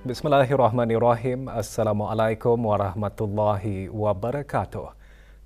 Bismillahirrahmanirrahim. Assalamualaikum warahmatullahi wabarakatuh.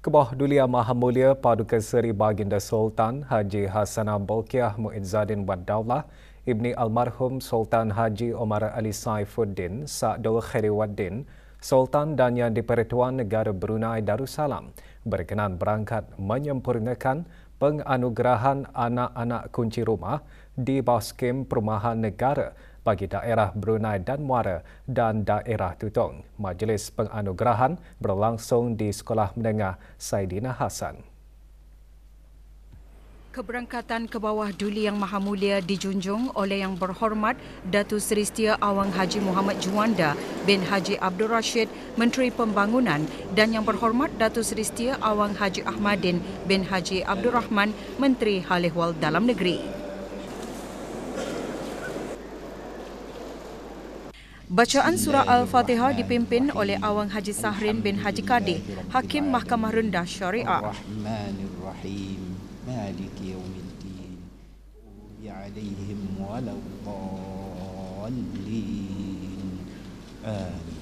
Kebah Dulia Maha Mulia Paduka Seri Baginda Sultan Haji Hasanah Bolkiah Muizzadin Wad Daulah Ibni Almarhum Sultan Haji Omar Ali Saifuddin Sa'dul Khairiwaddin Sultan dan Yang di-Pertuan Negara Brunei Darussalam berkenan berangkat menyempurnakan penganugerahan anak-anak kunci rumah di bawah skim Perumahan Negara bagi daerah Brunei dan Muara dan daerah Tutong. Majlis penganugerahan berlangsung di Sekolah Menengah Saidina Hassan. Keberangkatan ke bawah Duli Yang Maha Mulia dijunjung oleh Yang Berhormat Datuk Seri Setia Awang Haji Muhammad Juanda bin Haji Abdul Rashid, Menteri Pembangunan, dan Yang Berhormat Datuk Seri Setia Awang Haji Ahmadin bin Haji Abdul Rahman, Menteri Hal Ehwal Dalam Negeri. Bacaan surah Al-Fatihah dipimpin oleh Awang Haji Sahrin bin Haji Kadir, Hakim Mahkamah Rendah Syariah. Ar-Rahmanir-Rahim, Maliki Yawmiddin, alaihim waladdallin. Amin.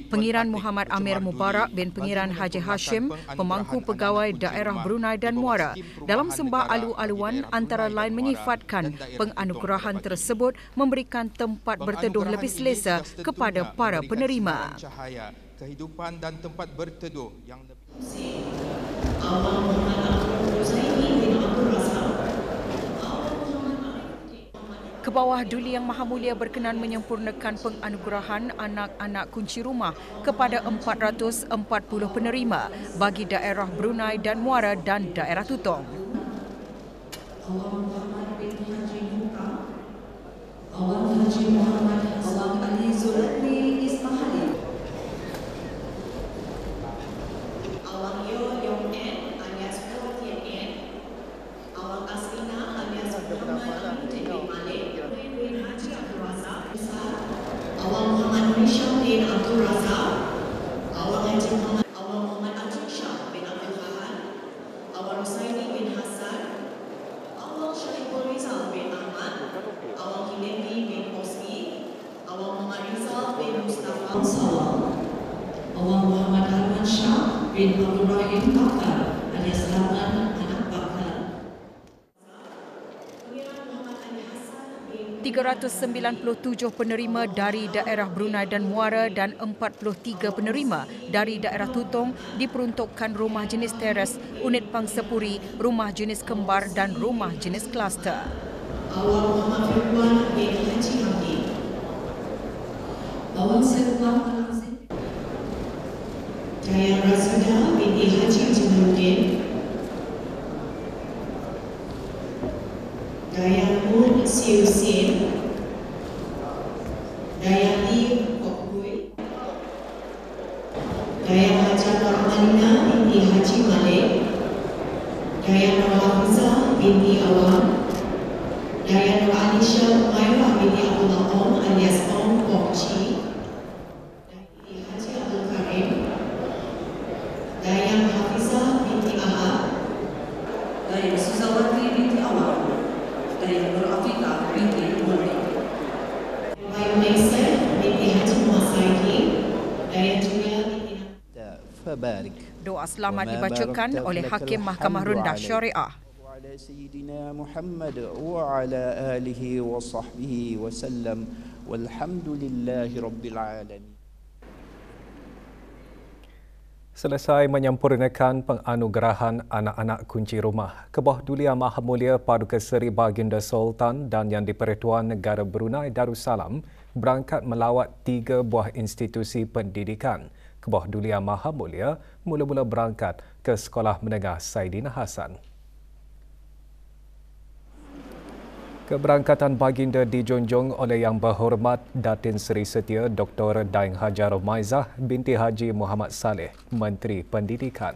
Pengiran Muhammad Amir Mubarak bin Pengiran Haji Hashim, Pemangku Pegawai Daerah Brunei dan Muara, dalam sembah alu-aluan antara lain menyifatkan penganugerahan tersebut memberikan tempat berteduh lebih selesa kepada para penerima. Kehidupan dan tempat berteduh yang lebih Ke bawah Duli Yang Maha Mulia berkenan menyempurnakan penganugerahan anak-anak kunci rumah kepada 440 penerima bagi daerah Brunei dan Muara dan daerah Tutong. Awang Haji Muhammad Awang Ali Zulani Ismaili, Awang Yo Yong N alias Ho Tien N, Awang Aslina alias Muhammad Amin bin Malik bin Haji Abdul Razak, Awang Muhammad Hisham bin Abdul Razak, Awang Haji Muhammad Abdul Shah bin Abdul Fahan, Awang Husaini bin Hassan, Awang Syahibul Rizal bin Ahmad, Awang Hinendi bin Hosni, Awang Muhammad Rizal bin Mustafa Sawang, Awang Muhammad Harman Shah bin Abdul Rahim Bakar alias Rahman Anak Bakar. 397 penerima dari daerah Brunei dan Muara dan 43 penerima dari daerah Tutong diperuntukkan rumah jenis teres, unit pangsapuri, rumah jenis kembar dan rumah jenis kluster. Awang Muhammad Firwan bin Haji Hamdi, Awang Serwan Al-Azim, Dayang Razada binti Haji Jamaluddin, Dayang Mun Siu Sin, Dayang Li Kok Hui, Dayang Haji Rahmanina binti Haji Malik, Dayang Nur Hafizah binti Awang, Dayang Nur Anisha Umairah binti Abdullah Om alias Om Pokci, binti Haji Abdul Karim, Dayang Hafizah binti Ahad, Dayang Suzawati binti Awang, Dayang Nur Afiqah binti Murid, Dayang Maisah binti Haji Muhammad Saidi, Dayang Julia binti Fabarik. Doa selamat dibacakan oleh Hakim Mahkamah Rendah Syariah. على سيدنا محمد وعلى آله وصحبه وسلم والحمد لله رب العالمين. Selesai menyempurnakan penganugerahan anak-anak kunci rumah, Kebah Dulia Maha Mulia Paduka Seri Baginda Sultan dan Yang di-Pertuan Negara Brunei Darussalam berangkat melawat 3 buah institusi pendidikan. Kebah Dulia Maha Mulia mula-mula berangkat ke Sekolah Menengah Saidina Hassan. Keberangkatan baginda dijunjung oleh Yang Berhormat Datin Seri Setia Dr. Daeng Hajar Maizah binti Haji Muhammad Saleh, Menteri Pendidikan.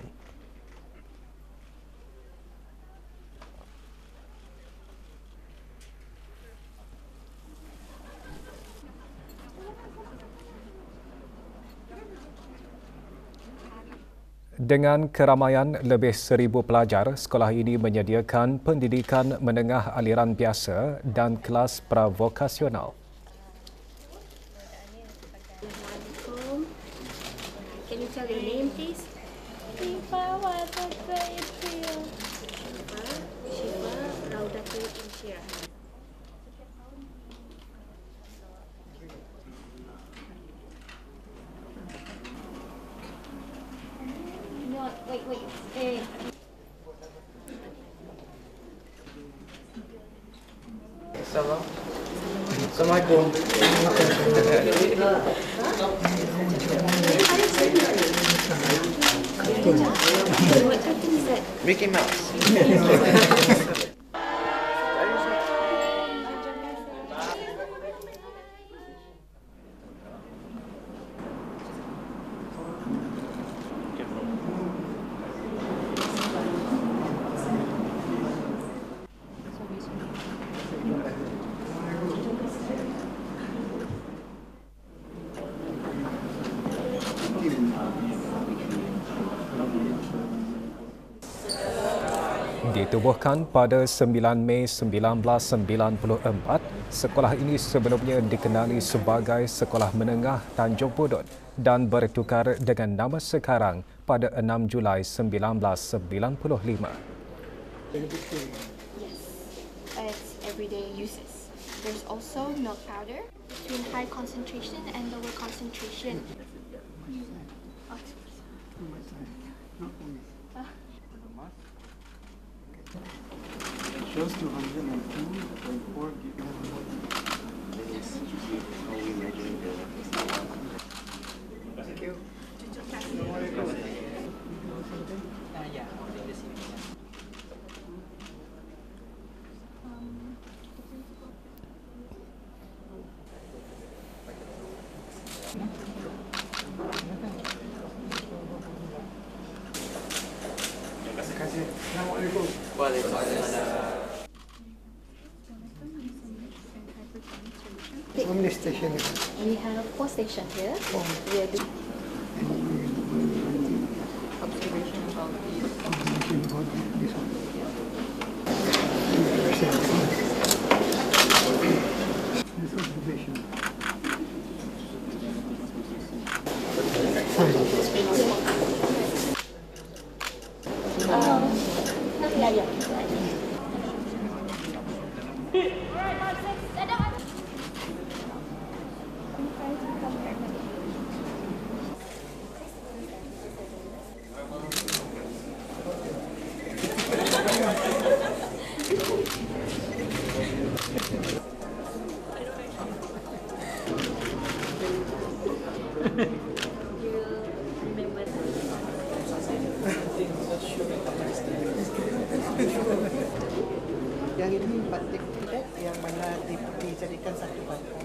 Dengan keramaian lebih 1,000 pelajar, sekolah ini menyediakan pendidikan menengah aliran biasa dan kelas pravokasional. Can you tell your name, please? Shifa Raudatul Insyirah. No, wait. Assalamualaikum. What cartoon is that? Mickey Mouse. Ditubuhkan pada 9 Mei 1994, sekolah ini sebelumnya dikenali sebagai Sekolah Menengah Tanjung Pudut dan bertukar dengan nama sekarang pada 6 Julai 1995. Yes, it's everyday uses. There's also milk powder between high concentration and lower concentration. Shows 202.4 Thank you. Assalamualaikum. Waalaikumsalam. How many stations? We have 4 stations here. We are doing Observation about this one. This observation. yeah. Yang ini batik tidak yang mana dijadikan satu batik.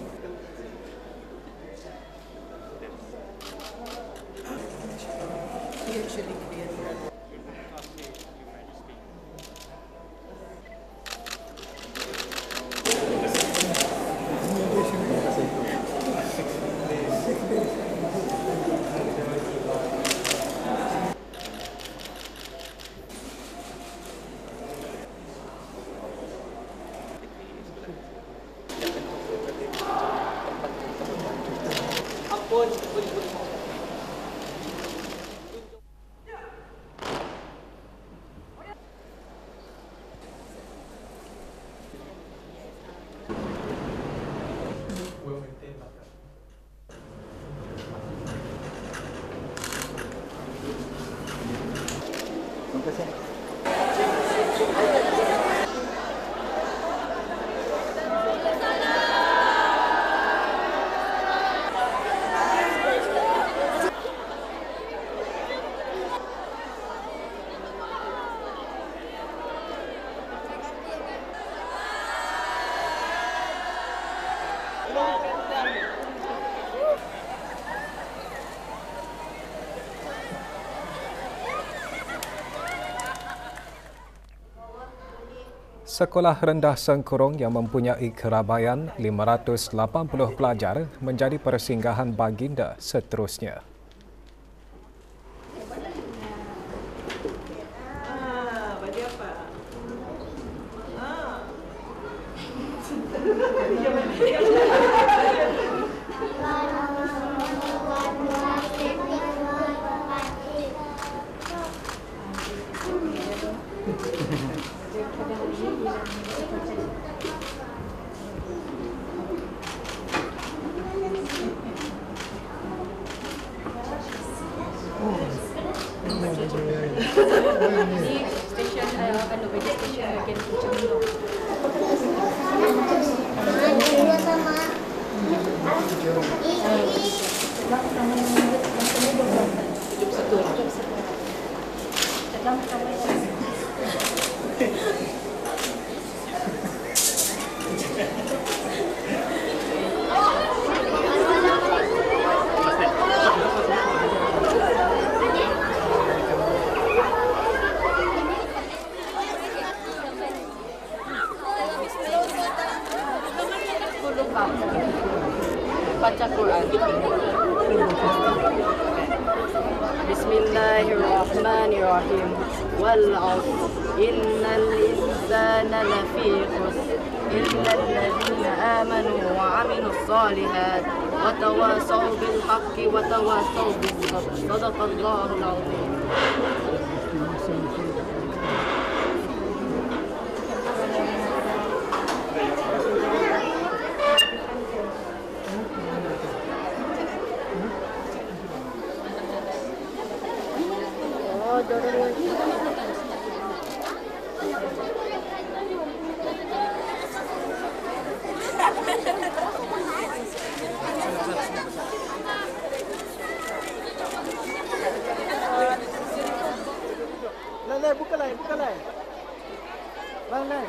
Sekolah Rendah Sengkurung yang mempunyai keramaian 580 pelajar menjadi persinggahan baginda seterusnya. Ini stesen ano ba stesen bagian Puchang Lo. Baca Quran. Bismillahirrahmanirrahim. Wal 'asr innal insana lafi khusr illa alladhina amanu wa 'amilus solihat wa tawasaw bil haqqi wa tawasaw bis sabr. Shadaqallahul 'azim. Lai, buka lai. Lai.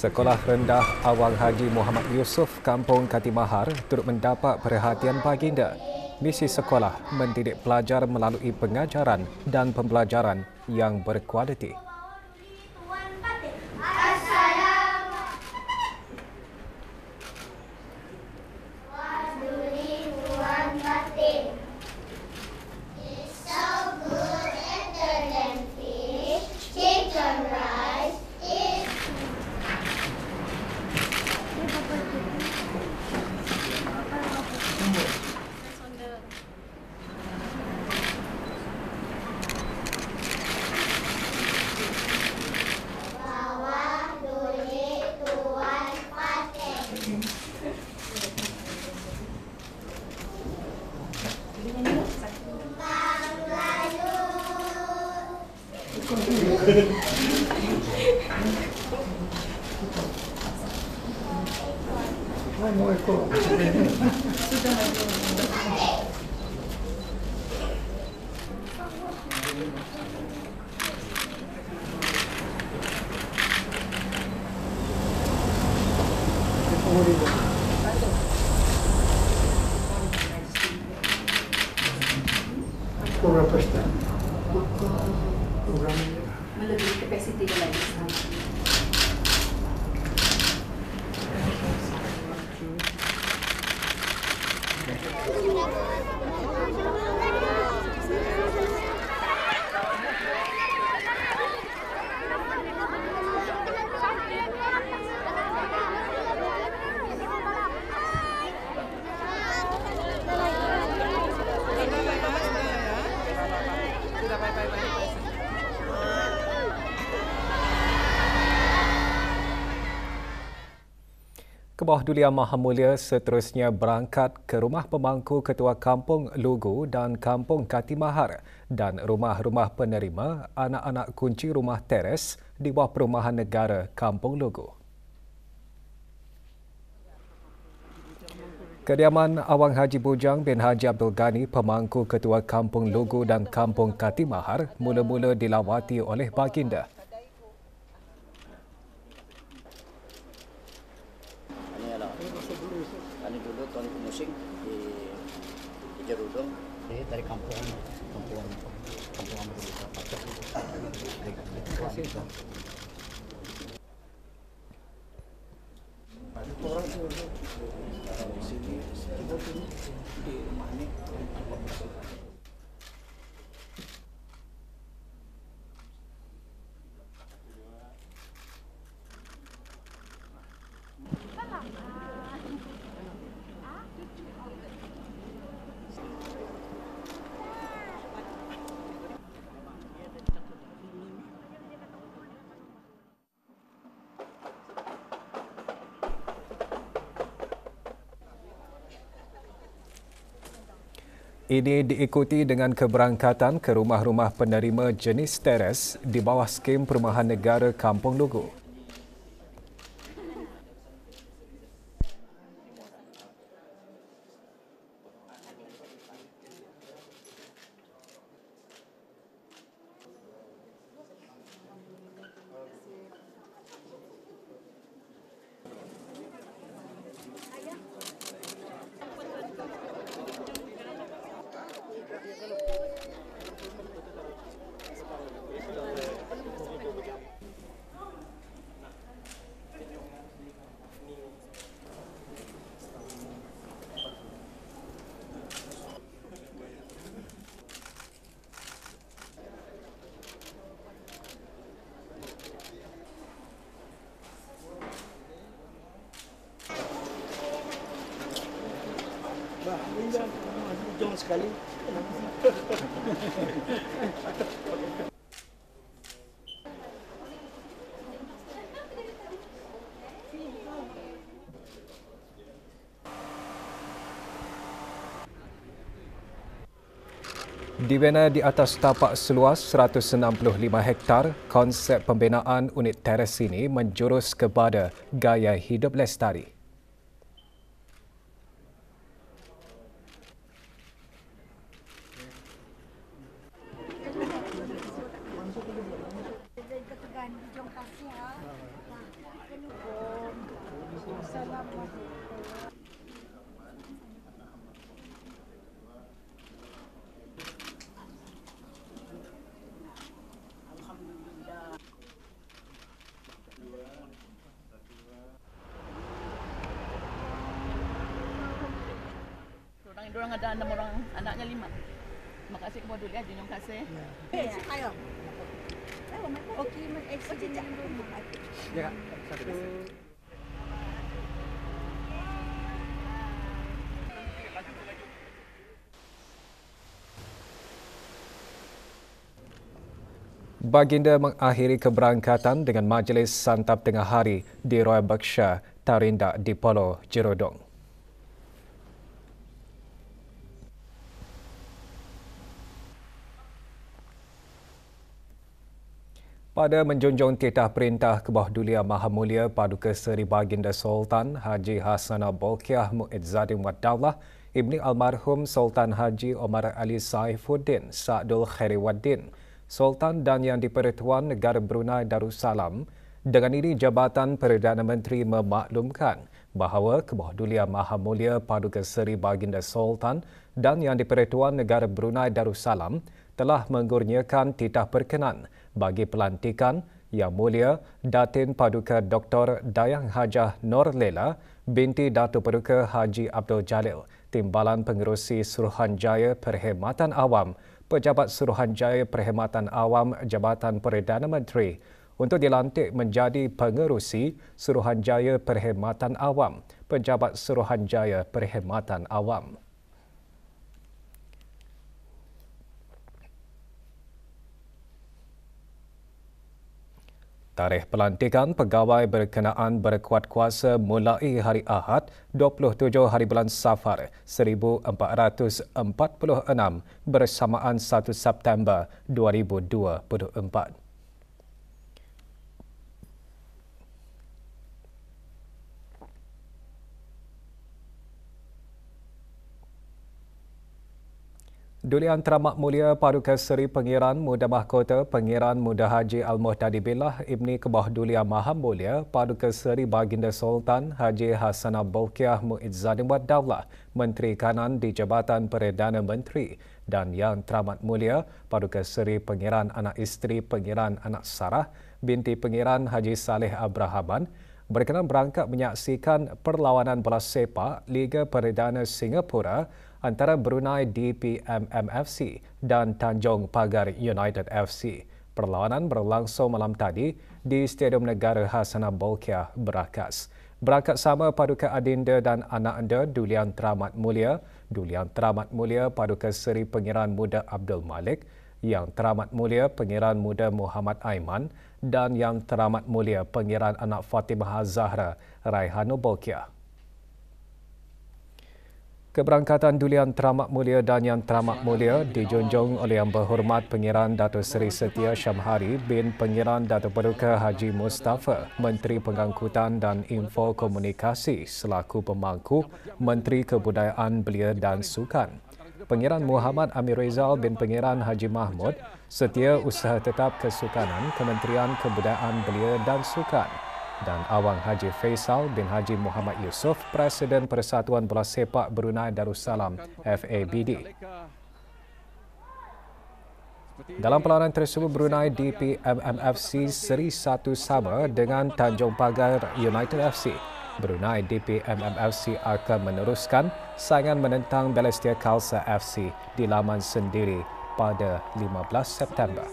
Sekolah Rendah Awang Haji Muhammad Yusof, Kampung Katimahar turut mendapat perhatian baginda. Misi sekolah mendidik pelajar melalui pengajaran dan pembelajaran yang berkualiti. Berapa start? Program Melebihi kapasiti ka lagi. Kebawah Dulia Maha Mulia seterusnya berangkat ke rumah pemangku Ketua Kampung Lugu dan Kampung Katimahar dan rumah-rumah penerima anak-anak kunci rumah teres di bawah Perumahan Negara Kampung Lugu. Kediaman Awang Haji Bujang bin Haji Abdul Ghani, pemangku Ketua Kampung Lugu dan Kampung Katimahar, mula-mula dilawati oleh baginda. dulu tahun musik di Jerudong. Dari kampung Ini diikuti dengan keberangkatan ke rumah-rumah penerima jenis teres di bawah skim Perumahan Negara Kampung Lugu. Ujung sekali. Dibina di atas tapak seluas 165 hektar, konsep pembinaan unit teres ini menjurus kepada gaya hidup lestari. Diorang ada 6 orang, anaknya 5. Terima kasih kepada Duli Haji, terima kasih. Ayo. Okey, accident rumah. Ya, satu. Baginda mengakhiri keberangkatan dengan majlis santap tengah hari di Royal Berkshire, Tarindak di Polo, Jerudong. Pada menjunjung titah perintah Kebahdulian Maha Mulia Paduka Seri Baginda Sultan Haji Hassanah Bolkiah Muizzadin Wad Daulah, Ibni Almarhum Sultan Haji Omar Ali Saifuddin Sa'dul Khairiwaddin, Sultan dan Yang di-Pertuan Negara Brunei Darussalam. Dengan ini, Jabatan Perdana Menteri memaklumkan bahawa Kebahdulian Maha Mulia Paduka Seri Baginda Sultan dan Yang di-Pertuan Negara Brunei Darussalam telah mengurniakan titah perkenan bagi pelantikan Yang Mulia Datin Paduka Dr. Dayang Hajah Nur Lela binti Datuk Paduka Haji Abdul Jalil, Timbalan Pengerusi Suruhanjaya Perkhidmatan Awam, Pejabat Suruhanjaya Perkhidmatan Awam Jabatan Perdana Menteri untuk dilantik menjadi Pengerusi Suruhanjaya Perkhidmatan Awam, Pejabat Suruhanjaya Perkhidmatan Awam. Tarikh pelantikan pegawai berkenaan berkuat kuasa mulai hari Ahad 27 hari bulan Safar 1446 bersamaan 1 September 2024. Dulian Teramat Mulia Paduka Seri Pengiran Muda Mahkota Pengiran Muda Haji Al-Muhtadi Billah Ibni Kebah Dulia Maha Mulia Paduka Seri Baginda Sultan Haji Hassanah Bolkiah Muizzadin Wad Daulah Menteri Kanan di Jabatan Perdana Menteri dan Yang Teramat Mulia Paduka Seri Pengiran Anak Isteri Pengiran Anak Sarah binti Pengiran Haji Saleh Abrahaman berkenan berangkat menyaksikan perlawanan bola sepak Liga Perdana Singapura antara Brunei DPMMFC dan Tanjung Pagar United FC. Perlawanan berlangsung malam tadi di Stadium Negara Hassanah Bolkiah, Berakas. Berangkat sama Paduka Adinda dan anak anda Dulian Teramat Mulia, Dulian Teramat Mulia Paduka Seri Pengiran Muda Abdul Malik, Yang Teramat Mulia Pengiran Muda Muhammad Aiman dan Yang Teramat Mulia Pengiran Anak Fatimah Zahra Raihanul Bolkiah. Keberangkatan Dulian Teramat Mulia dan Yang Teramat Mulia dijunjung oleh Yang Berhormat Pengiran Datuk Seri Setia Syamhari bin Pengiran Datuk Paduka Haji Mustafa, Menteri Pengangkutan dan Info Komunikasi selaku pemangku Menteri Kebudayaan Belia dan Sukan. Pengiran Muhammad Amir Rizal bin Pengiran Haji Mahmud, Setia Usaha Tetap Kesukanan Kementerian Kebudayaan Belia dan Sukan. Dan Awang Haji Faisal bin Haji Muhammad Yusof, Presiden Persatuan Bola Sepak Brunei Darussalam FABD. Dalam perlawanan tersebut, Brunei DPMMFC seri 1 sama dengan Tanjung Pagar United FC. Brunei DPMMFC akan meneruskan saingan menentang Balestier Khalsa FC di laman sendiri pada 15 September.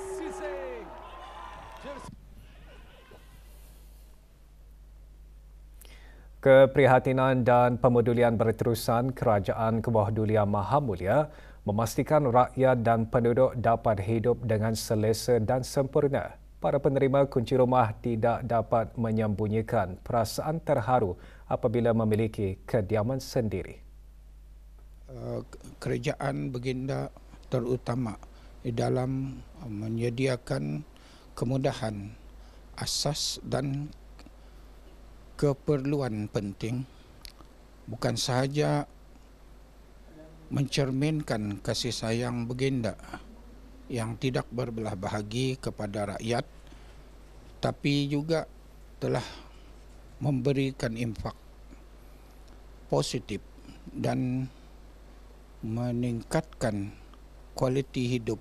Keprihatinan dan pemedulian berterusan Kerajaan Kebah Dulia Maha Mulia memastikan rakyat dan penduduk dapat hidup dengan selesa dan sempurna. Para penerima kunci rumah tidak dapat menyembunyikan perasaan terharu apabila memiliki kediaman sendiri. Kerajaan Baginda terutama di dalam menyediakan kemudahan asas dan keperluan penting bukan sahaja mencerminkan kasih sayang Baginda yang tidak berbelah bahagi kepada rakyat, tapi juga telah memberikan impak positif dan meningkatkan kualiti hidup.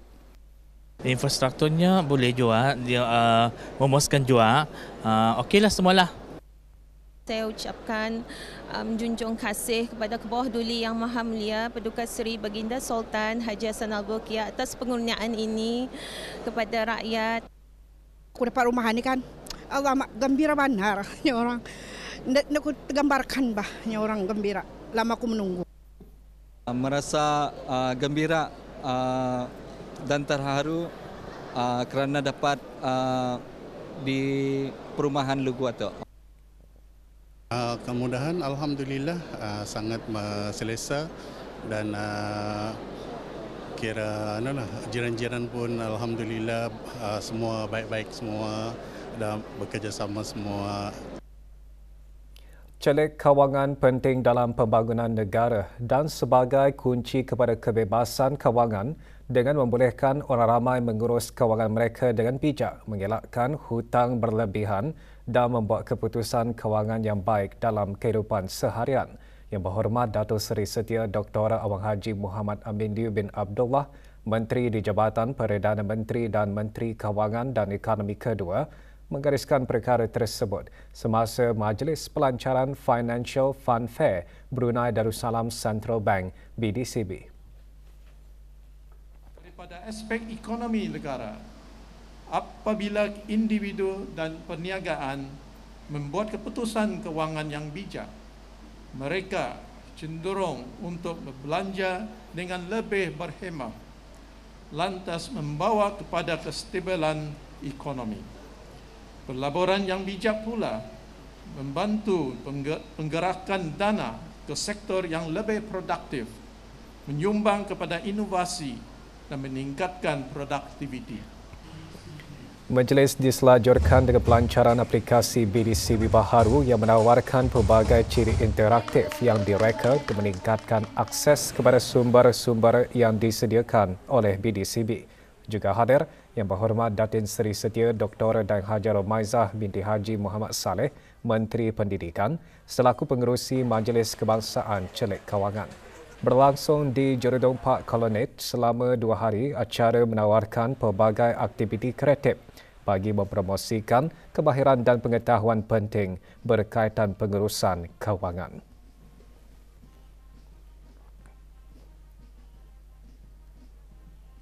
Infrastrukturnya boleh juga, dia memuaskan juga. Okeylah semualah. Saya ucapkan junjung kasih kepada Kebah Duli Yang Maha Mulia Paduka Seri Baginda Sultan Haji Hassanah Bolkiah atas pengurniaan ini kepada rakyat. Aku dapat rumah ini kan, Allah gembira benar. Orang nak tergambarkan bah, orang gembira. Lama aku menunggu. Merasa gembira dan terharu kerana dapat di perumahan Lugu Atok. Kemudahan alhamdulillah sangat selesa dan kira jiran-jiran pun alhamdulillah semua baik-baik semua dan bekerjasama semua. Celik kawangan penting dalam pembangunan negara dan sebagai kunci kepada kebebasan kawangan dengan membolehkan orang ramai mengurus kawangan mereka dengan bijak, mengelakkan hutang berlebihan dan membuat keputusan kawangan yang baik dalam kehidupan seharian. Yang Berhormat Datuk Seri Setia Dr. Awang Haji Muhammad Amindiu bin Abdullah, Menteri di Jabatan Perdana Menteri dan Menteri Kawangan dan Ekonomi kedua, menggariskan perkara tersebut semasa Majlis Pelancaran Financial Fund Fair Brunei Darussalam Central Bank BDCB. Daripada aspek ekonomi negara, apabila individu dan perniagaan membuat keputusan kewangan yang bijak, mereka cenderung untuk berbelanja dengan lebih berhemah, lantas membawa kepada kestabilan ekonomi. Pelaburan yang bijak pula membantu penggerakan dana ke sektor yang lebih produktif, menyumbang kepada inovasi dan meningkatkan produktiviti. Majlis diselajurkan dengan pelancaran aplikasi BDCB baharu yang menawarkan pelbagai ciri interaktif yang direka untuk meningkatkan akses kepada sumber-sumber yang disediakan oleh BDCB. Juga hadir Yang Berhormat Datin Seri Setia Dr. Daeng Haji Romaizah binti Haji Muhammad Saleh, Menteri Pendidikan, selaku pengerusi Majlis Kebangsaan Celik Kawangan. Berlangsung di Jerudong Park Colonnade selama 2 hari, acara menawarkan pelbagai aktiviti kreatif bagi mempromosikan kemahiran dan pengetahuan penting berkaitan pengurusan kewangan.